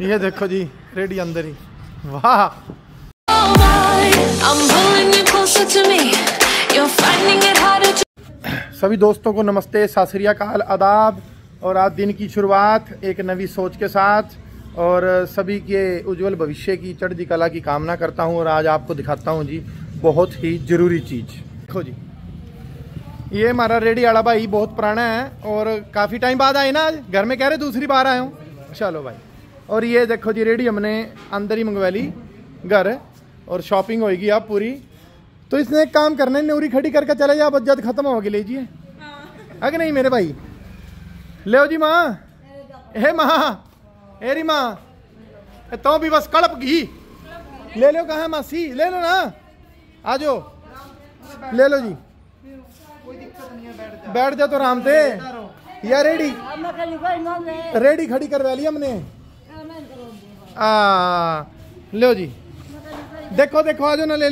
ये देखो जी रेडी अंदर ही। वाह सभी दोस्तों को नमस्ते, सत श्री अकाल, आदाब। और आज दिन की शुरुआत एक नवी सोच के साथ और सभी के उज्जवल भविष्य की चढ़ती कला की कामना करता हूं। और आज आपको दिखाता हूं जी बहुत ही ज़रूरी चीज़। देखो जी ये हमारा रेडी वाला भाई बहुत पुराना है और काफ़ी टाइम बाद आए ना, आज घर में कह रहे दूसरी बार आए हूँ। चलो भाई। और ये देखो जी रेडी हमने अंदर ही मंगवा ली घर और शॉपिंग होएगी अब पूरी। तो इसने एक काम करना है, न्यूरी खड़ी करके चले जा, बस जद खत्म हो गई लीजिए। है नहीं मेरे भाई? ले जी माँ, हे माँ, एरी माँ तो भी बस कड़प घी ले लो। कहाँ मासी? ले लो ना, आ जाओ ले लो जी। बैठ जा तो आराम से। या रेडी खड़ी करवा ली हमने। लो जी, देखो देखो आ जाओ ना, ले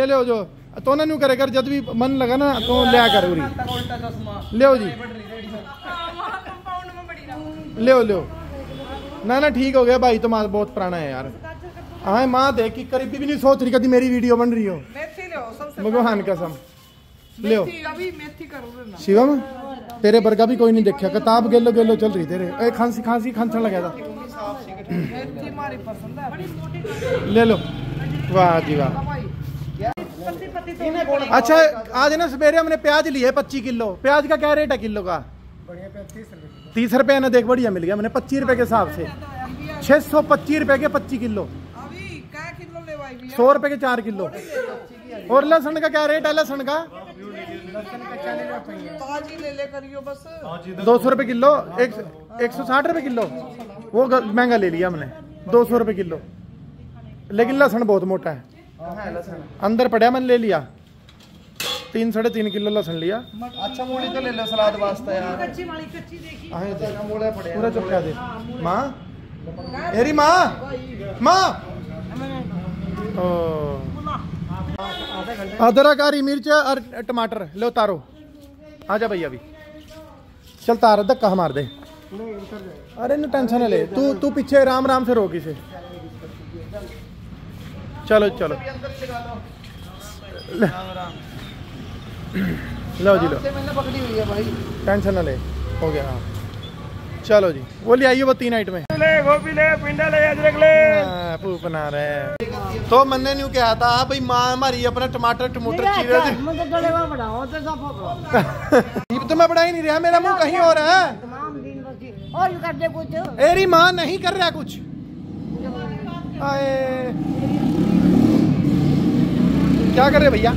लो जो तो ना न्यू करे कर, जब भी मन लगा ना तो लिया कर उरी। ले जी, ले ना ठीक हो गया भाई। तो माँ बहुत पुराना है यार। हाँ माँ देख की करीबी भी नहीं सोच रही कभी मेरी वीडियो बन रही हो। भगवान कसम ले शिवम, तेरे बरगा भी कोई नहीं देखा। किताब गेलो गेलो चल रही तेरे। खांसी खांसन लगा था। ले लो। वाह जी वाह। अच्छा आज ना सवेरे हमने प्याज लिए 25 किलो। प्याज का क्या रेट है किलो का? 30 रुपए ना। देख बढ़िया मिल गया मैंने 25 रुपए के हिसाब से। 625 रुपए के 25 किलो। 100 रुपए के 4 किलो। और लहसुन का क्या रेट है? लहसुन का 200 रुपए किलो। 160 रुपए किलो। वो महंगा ले लिया हमने 200 रुपए किलो। लेकिन लहसुन बहुत मोटा है। अंदर पड़ा मैंने ले लिया 3-3.5 किलो लहसुन लिया। अच्छा मूली तो ले लो सलाद वास्ते यार। पूरा चुपका दे माँ, एरी माँ, अदरक, हरी मिर्च और टमाटर लो तारो। आजा भैया अभी चल तार, धक्का मार दे। अरे न टेंशन ले, तू पीछे राम से रोक इसे। चलो लो जी लो, टेंशन ना ले, हो गया। हाँ चलो जी, वो ले आइए वो 3 आइटम में। गोभी ले, पिंडा ले, अदरक ले। पूप बना रहे तो मैंने न्यू कहा था भाई माँ हमारी अपना टमाटर चीरे तो मैं बढ़ा ही नहीं रहा, मेरा मुंह कहीं और है। और कर दे कुछ। एरी माँ नहीं कर रहा कुछ। क्या कर रहे भैया?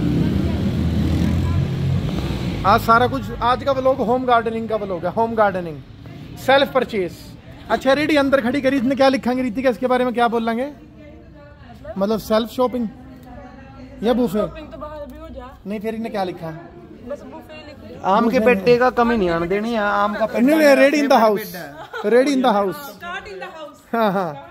आज सारा कुछ, आज का व्लॉग होम गार्डनिंग का व्लॉग है। Home gardening, self purchase. अच्छा रेडी अंदर खड़ी करी, इसने क्या लिखांगे रीतिका इसके बारे में? क्या बोल लेंगे? मतलब सेल्फ शॉपिंग या बुफे? तो बाहर भी हो जा। नहीं फिर इन्हें क्या लिखा? बस बुफे। आम के पेट्टे का कमी नहीं आने देनी है। आम का पेट्टा ready in the house, ready in the house. हाँ हाँ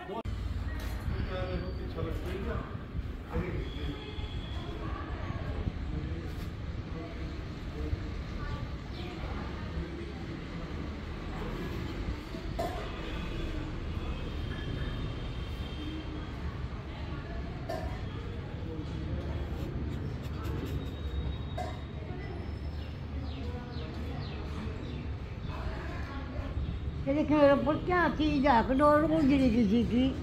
क्या चीज है डोर गुजरी किसी की।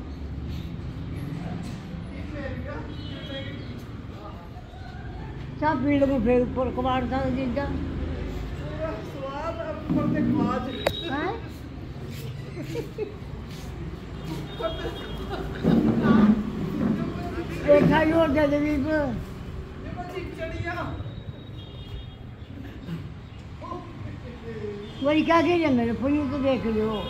सब भीड़ में फिर ऊपर कबाड़ था जीजा। देखा ही और जदीब वही क्या कह रहे मेरे फोन तो देख लो।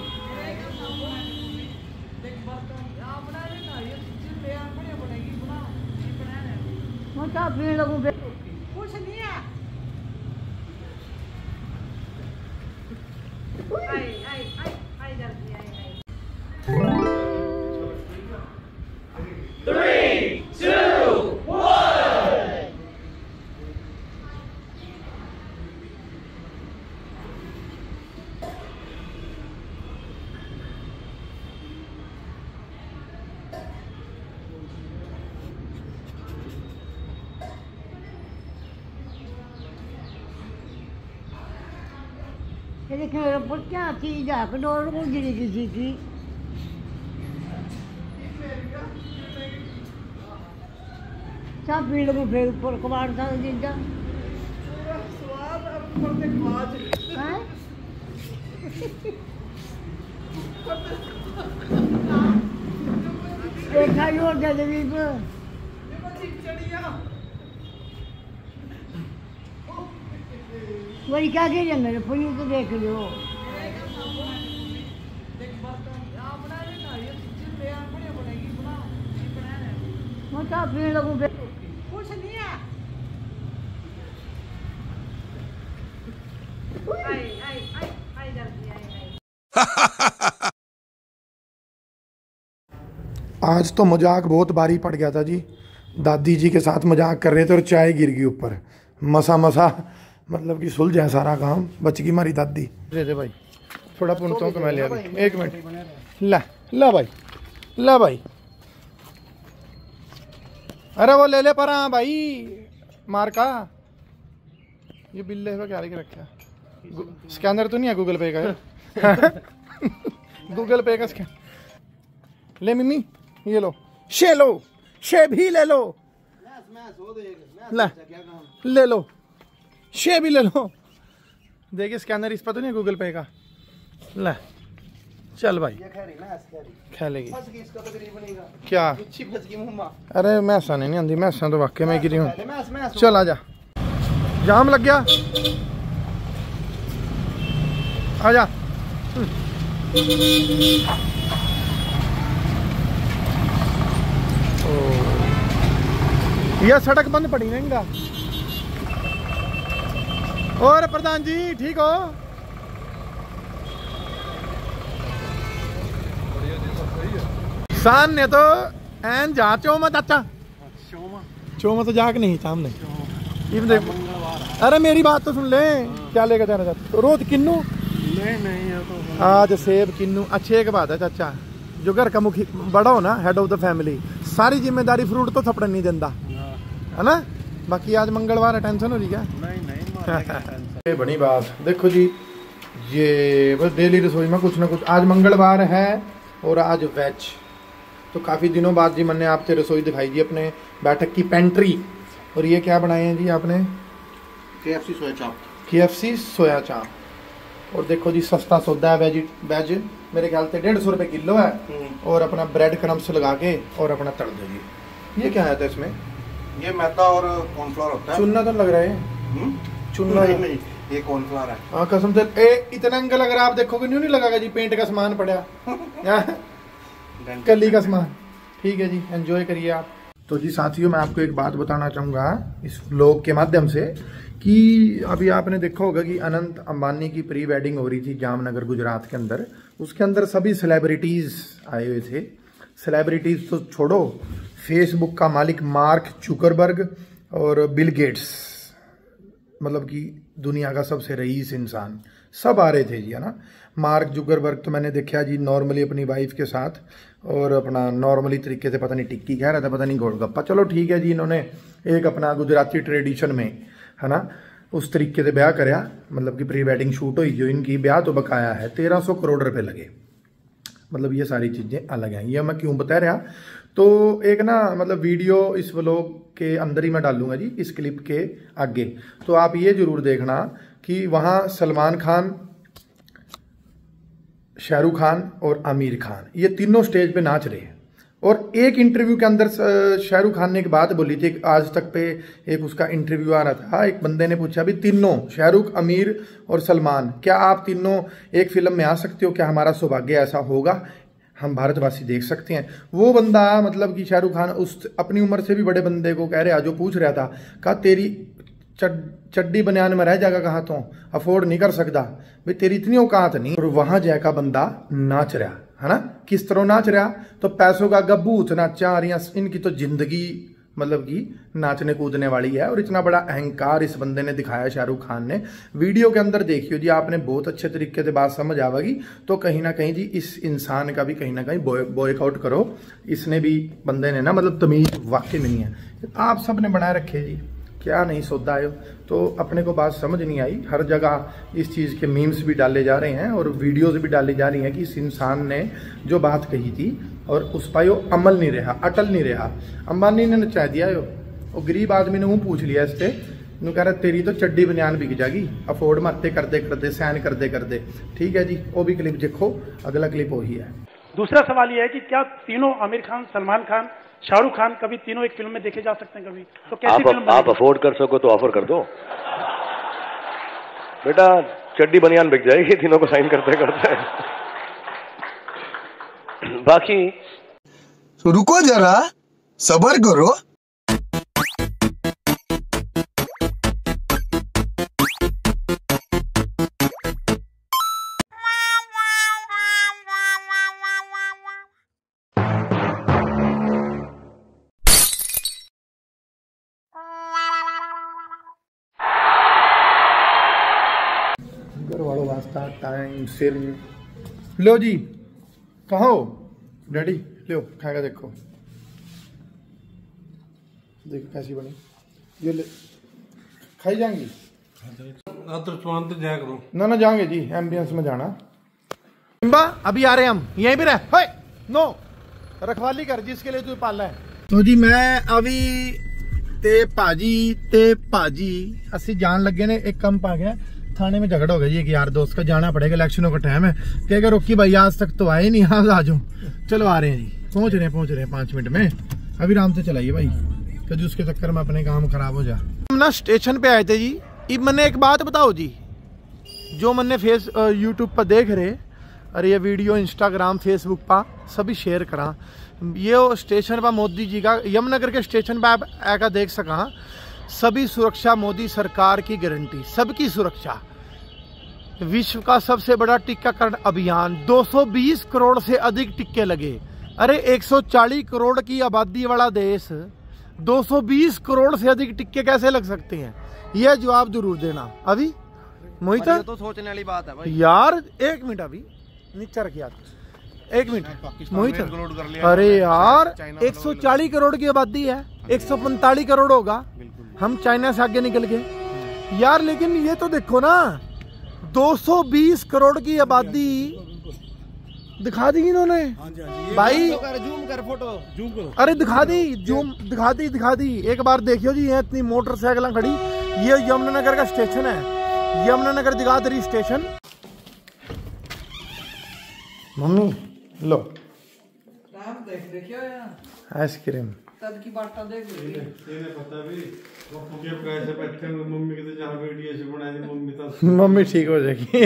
मतलब भीड़ लोगों पे कुछ नहीं है। आई जल्दी आई। 3, 2, 1। ये देखिए मेरा पुत क्या चीज है कटोर गुजरी किसी की सब भीड़ में फिर ऊपर कबाड़ था जीजा हैं? देखा ही और जलेबी पे वही क्या कह रहे मेरे पुलिस तो देख लो मोटा भीड़ लोगों पे कुछ नहीं है आज तो मजाक बहुत भारी पड़ गया था जी। दादी जी के साथ मजाक कर रहे थे और चाय गिर गई ऊपर। मसा मसा मतलब कि सुलझ है सारा काम, बच गई हमारी दादी। दे दे भाई थोड़ा पुनतों को मैं ले अभी 1 मिनट। ला ला भाई ला भाई, अरे वो ले ले पर हाँ भाई मार का। ये बिल्ले पे क्या लिख रखा है? स्कैनर तो नहीं है गूगल पे का? गूगल पे का स्कैनर ले मिमी, ये लो शे, लो शे भी ले लो, ले लो शे भी ले लो। देखिए स्कैनर इस पर तो नहीं है गूगल पे का। ले चल भाई खेलेगी क्या? अरे मैसा नहीं आंदी, मैसा तो वाकई में गिरी हूँ। चल आजा, जाम लग गया, आजा। यह सड़क बंद पड़ी ना इनका। और प्रधान जी ठीक हो? सान ने तो एन जा चोमा चाचा, चोमा तो जाके नहीं सामने। अरे मेरी बात तो सुन ले, क्या लेकर जाना चाहते? रोज किन्नू नहीं है तो आज सेब किन्नू। अच्छी एक बात है चाचा, जो घर का मुखी बड़ा हो ना, हेड ऑफ द फैमिली, सारी जिम्मेदारी फ्रूट तो थपड़न नहीं देता है ना। बाकी आज मंगलवार है, टेंशन हो रही क्या? नहीं बड़ी बात। देखो जी ये बस डेली रसोई में कुछ ना कुछ। आज मंगलवार है और आज वेज, तो काफ़ी दिनों बाद जी मैंने आपसे रसोई दिखाई जी अपने बैठक की पेंट्री। और ये क्या बनाए हैं जी आपने? KFC सोया चाप। KFC सोया चाप। और देखो जी सस्ता सौदा है, वेज मेरे ख्याल से 150 रुपये किलो है। और अपना ब्रेड क्रम्स लगा के और अपना तल दो जी। ये क्या है इसमें? ये मैदा और कॉर्नफ्लोर होता है। चुनना तो लग रहा है, चुनना नहीं, ये कॉर्नफ्लोर है। हाँ कसम से इतना अंकल अगर आप देखोगे नहीं लगागा जी, पेंट का सामान पड़ा कली का सामान। ठीक है जी, एंजॉय करिए आप। तो जी साथियों मैं आपको एक बात बताना चाहूँगा इस व्लॉग के माध्यम से कि अभी आपने देखा होगा कि अनंत अंबानी की प्री वेडिंग हो रही थी जामनगर गुजरात के अंदर। उसके अंदर सभी सेलिब्रिटीज़ आए हुए थे। सेलिब्रिटीज़ तो छोड़ो, फेसबुक का मालिक मार्क जुकरबर्ग और बिल गेट्स, मतलब कि दुनिया का सबसे रईस इंसान, सब आ रहे थे जी, है ना। मार्क जुकरबर्ग तो मैंने देखा जी नॉर्मली अपनी वाइफ के साथ और अपना नॉर्मली तरीके से, पता नहीं टिक्की कह रहा था, पता नहीं गोलगप्पा। चलो ठीक है जी, इन्होंने एक अपना गुजराती ट्रेडिशन में, है ना, उस तरीके से ब्याह कराया, मतलब कि प्री वेडिंग शूट हुई जो इनकी। ब्याह तो बकाया है, 1300 करोड़ रुपए लगे। मतलब ये सारी चीज़ें अलग हैं। ये मैं क्यों बता रहा, तो एक ना मतलब वीडियो इस व्लॉग के अंदर ही मैं डालूंगा जी, इस क्लिप के आगे। तो आप ये जरूर देखना कि वहाँ सलमान खान, शाहरुख खान और आमिर खान ये तीनों स्टेज पे नाच रहे हैं। और एक इंटरव्यू के अंदर शाहरुख खान ने एक बात बोली थी, आज तक पे एक उसका इंटरव्यू आ रहा था, एक बंदे ने पूछा भी तीनों शाहरुख, आमिर और सलमान, क्या आप तीनों एक फिल्म में आ सकते हो? क्या हमारा सौभाग्य ऐसा होगा? हम भारतवासी देख सकते हैं? वो बंदा मतलब कि शाहरुख खान उस अपनी उम्र से भी बड़े बंदे को कह रहा, जो पूछ रहा था, कहा तेरी चड्डी बनियान में रह जाएगा, कहा तो अफोर्ड नहीं कर सकता भाई, तेरी इतनी औकात नहीं। और वहां जाएगा बंदा नाच रहा, है ना। किस तरह नाच रहा? तो पैसों का गबूत नाचा रही। इनकी तो जिंदगी मतलब कि नाचने कूदने वाली है। और इतना बड़ा अहंकार इस बंदे ने दिखाया शाहरुख खान ने। वीडियो के अंदर देखियो जी, आपने बहुत अच्छे तरीके से बात समझ आवेगी। तो कहीं ना कहीं जी इस इंसान का भी कहीं ना कहीं बॉयकआउट करो। इसने भी बंदे ने ना मतलब तमीज वाकई नहीं है। आप सब ने बनाए रखे जी, क्या नहीं सौदा है। तो अपने को बात समझ नहीं आई। हर जगह इस चीज़ के मीम्स भी डाले जा रहे हैं और वीडियोस भी डाली जा रही हैं कि इस इंसान ने जो बात कही थी और उस पर वो अमल नहीं रहा, अटल नहीं रहा। अंबानी ने नचा दिया यो। वो गरीब आदमी ने मुँह पूछ लिया इससे, नु कह रहा तेरी तो चड्डी बनियान बिक जाएगी, अफोर्ड मरते करते करते सैन करते करते। ठीक है जी, वो भी क्लिप देखो, अगला क्लिप वही है। दूसरा सवाल यह है कि क्या तीनों आमिर खान, सलमान खान, शाहरुख खान कभी तीनों एक फिल्म में देखे जा सकते हैं कभी? तो कैसी फिल्म आप अफोर्ड कर सको तो ऑफर कर दो बेटा, चड्डी बनियान बिक जाएगी तीनों को साइन करते करते। बाकी तो रुको जरा, सब्र करो। घर वालों वास्ता टाइम सिर लो जी, कहाँ हो डैडी? लो खाएगा, देखो देखो कैसी बनी, ये ले खाई जाएंगी ना? ना जाएंगे जी, एम्बियंस में जाना। सिम्बा अभी आ रहे हम, यहीं पे रह। नो रखवाली कर जिसके लिए तू पाला है। तो जी मैं अभी ते भाजी असि जान लगे ने, एक कम पा गया थाने में झगड़ा हो गया जी, एक यार दोस्त का, जाना पड़ेगा, इलेक्शनों का टाइम है। कहेगा रोकी भाई आज तक तो आए नहीं, आज आ जाओ। चलो आ रहे हैं जी, पहुंच रहे हैं 5 मिनट में। अभी आराम से चलाइए भाई, कभी उसके चक्कर में अपने काम खराब हो जा। हम ना स्टेशन पे आए थे जी। अब मैंने एक बात बताओ जी, जो मैंने यूट्यूब पर देख रहे और ये वीडियो इंस्टाग्राम फेसबुक पर सभी शेयर करा, ये स्टेशन पर मोदी जी का, यमुनानगर के स्टेशन पर आप आकर देख सका, सभी सुरक्षा मोदी सरकार की गारंटी, सबकी सुरक्षा। विश्व का सबसे बड़ा टीकाकरण अभियान, 220 करोड़ से अधिक टीके लगे। अरे 140 करोड़ की आबादी वाला देश, 220 करोड़ से अधिक टिक्के कैसे लग सकते हैं? यह जवाब जरूर देना। अभी मोहित तो सोचने वाली बात है भाई यार। एक मिनट अभी नीचे रखिए, एक मिनट मोहित। अरे यार 140 करोड़ की आबादी है, 145 करोड़ होगा, हम चाइना से आगे निकल गए यार। लेकिन ये तो देखो ना, 220 करोड़ की आबादी दिखा दी इन्होंने भाई। जूम कर फोटो, जूम करो। अरे दिखा दी। एक बार देखियो जी, ये इतनी मोटरसाइकिल खड़ी, ये यमुनानगर का स्टेशन है, यमुनानगर दिगादरी स्टेशन। मम्मी लो आइसक्रीम की बात देख पता भी पैसे बैठे मम्मी के तो जहाँ वीडियो से बनाई थी मम्मी मम्मी ठीक हो जाएगी।